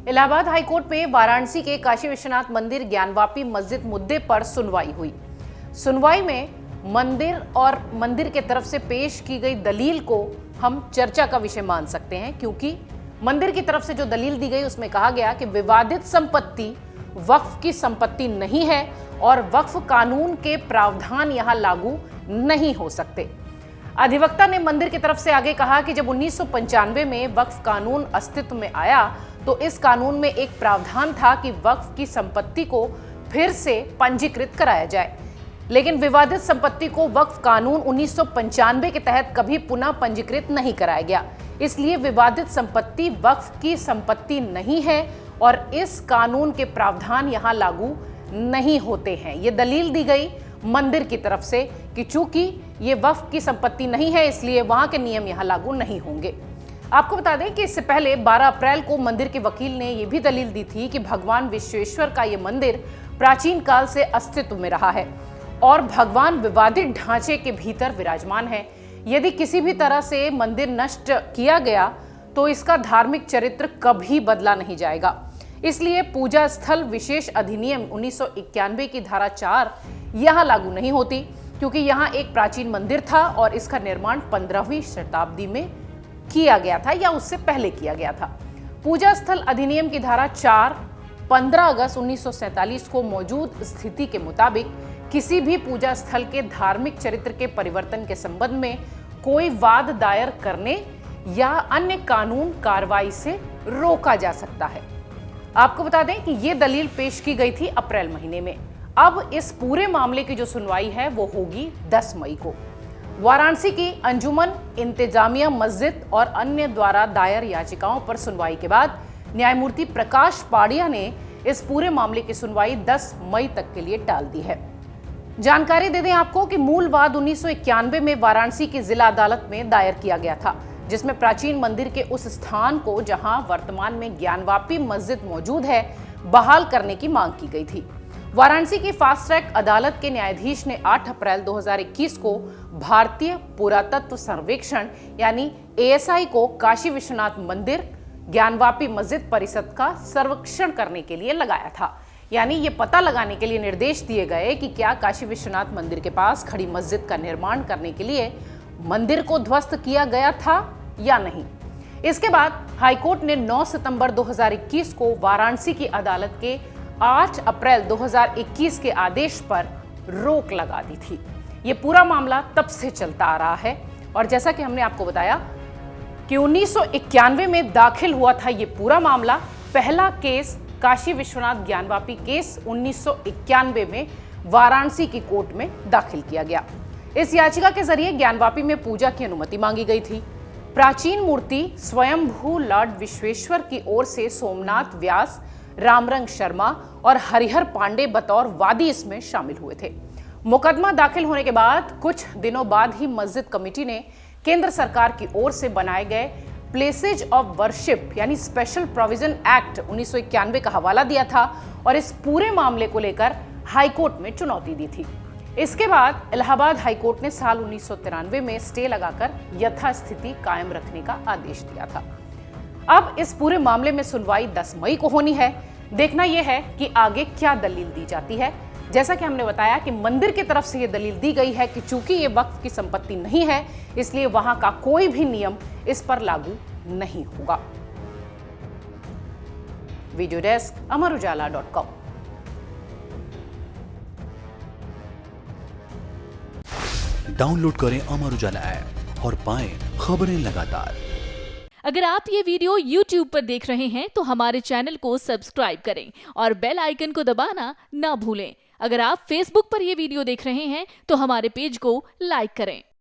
Allahabad high court में वाराणसी के काशी विश्वनाथ मंदिर ज्ञानवापी मस्जिद मुद्दे पर सुनवाई हुई। सुनवाई में मंदिर और मंदिर के तरफ से पेश की गई दलील को हम चर्चा का विषय मान सकते हैं, क्योंकि मंदिर की तरफ से जो दलील दी गई उसमें कहा गया कि विवादित संपत्ति वक्फ की संपत्ति नहीं है और वक्फ कानून के प्रावधान यहां लागू नहीं हो सकते। अधिवक्ता ने मंदिर की तरफ से आगे कहा कि जब 1995 में वक्फ कानून अस्तित्व में आया तो इस कानून में एक प्रावधान था कि वक्फ की संपत्ति को फिर से पंजीकृत कराया जाए, लेकिन विवादित संपत्ति को वक्फ कानून 1995 के तहत कभी पुनः पंजीकृत नहीं कराया गया। इसलिए विवादित संपत्ति वक्फ की संपत्ति नहीं है और इस कानून के प्रावधान यहां लागू नहीं होते हैं। ये दलील दी गई मंदिर की तरफ से कि चूंकि ये वक्फ की संपत्ति नहीं है इसलिए वहां के नियम यहां लागू नहीं होंगे। आपको बता दें कि इससे पहले 12 अप्रैल को मंदिर के वकील ने यह भी दलील दी थी कि भगवान विश्वेश्वर का ये मंदिर प्राचीन काल से अस्तित्व में रहा है और भगवान विवादित ढांचे के भीतर विराजमान है। यदि किसी भी तरह से मंदिर नष्ट किया गया तो इसका धार्मिक चरित्र कभी बदला नहीं जाएगा। इसलिए पूजा स्थल विशेष अधिनियम 1991 की धारा 4 यहां लागू नहीं होती, क्योंकि यहां एक प्राचीन मंदिर था और इसका निर्माण 15वीं शताब्दी में किया गया था या उससे पहले किया गया था। पूजा स्थल अधिनियम की धारा 4 15 अगस्त 1947 को मौजूद स्थिति के मुताबिक किसी भी पूजा स्थल के धार्मिक चरित्र के परिवर्तन के संबंध में कोई वाद दायर करने या अन्य कानून कार्रवाई से रोका जा सकता है। आपको बता दें कि यह दलील पेश की गई थी अप्रैल महीने में। अब इस पूरे मामले की जो सुनवाई है वो होगी 10 मई को। वाराणसी की अंजुमन इंतजामिया मस्जिद और अन्य द्वारा दायर याचिकाओं पर सुनवाई के बाद न्यायमूर्ति प्रकाश पाड़िया ने इस पूरे मामले की सुनवाई 10 मई तक के लिए टाल दी है। जानकारी दे दें आपको कि मूल वाद 1991 में वाराणसी की जिला अदालत में दायर किया गया था, जिसमें प्राचीन मंदिर के उस स्थान को जहां वर्तमान में ज्ञानवापी मस्जिद मौजूद है बहाल करने की मांग की गई थी। वाराणसी की फास्ट ट्रैक अदालत के न्यायाधीश ने 8 अप्रैल 2021 को भारतीय पुरातत्व सर्वेक्षण यानी ASI को काशी विश्वनाथ मंदिर ज्ञानवापी मस्जिद परिसर का सर्वेक्षण करने के लिए लगाया था। यानी ये पता लगाने के लिए निर्देश दिए गए कि क्या काशी विश्वनाथ मंदिर के पास खड़ी मस्जिद का निर्माण करने के लिए मंदिर को ध्वस्त किया गया था या नहीं। इसके बाद हाईकोर्ट ने 9 सितंबर 2021 को वाराणसी की अदालत के 8 अप्रैल 2021 के आदेश पर रोक लगा दी थी। ये पूरा मामला तब से चलता आ रहा है और जैसा कि हमने आपको बताया कि 1991 में दाखिल हुआ था ये पूरा मामला। पहला केस काशी विश्वनाथ ज्ञानवापी केस 1991 में वाराणसी की कोर्ट में दाखिल किया गया। इस याचिका के जरिए ज्ञानवापी में पूजा की अनुमति मांगी गई थी। प्राचीन मूर्ति स्वयंभू लॉर्ड विश्वेश्वर की ओर से सोमनाथ व्यास, रामरंग शर्मा और हरिहर पांडे बतौर वादी इसमें शामिल हुए थे। मुकदमा दाखिल होने के बाद कुछ दिनों बाद ही मस्जिद कमेटी ने केंद्र सरकार की ओर से बनाए गए प्लेसेज ऑफ वर्शिप यानी स्पेशल प्रोविजन एक्ट 1991 का हवाला दिया था और इस पूरे मामले को लेकर हाईकोर्ट में चुनौती दी थी। इसके बाद इलाहाबाद हाईकोर्ट ने साल 1993 में स्टे लगाकर यथास्थिति कायम रखने का आदेश दिया था। अब इस पूरे मामले में सुनवाई 10 मई को होनी है। देखना यह है कि आगे क्या दलील दी जाती है। जैसा कि हमने बताया कि मंदिर की तरफ से यह दलील दी गई है कि चूंकि ये वक्फ की संपत्ति नहीं है इसलिए वहां का कोई भी नियम इस पर लागू नहीं होगा। Video desk amarujala.com। डाउनलोड करें अमर उजाला ऐप और पाएं खबरें लगातार। अगर आप ये वीडियो YouTube पर देख रहे हैं तो हमारे चैनल को सब्सक्राइब करें और बेल आइकन को दबाना ना भूलें। अगर आप Facebook पर ये वीडियो देख रहे हैं तो हमारे पेज को लाइक करें।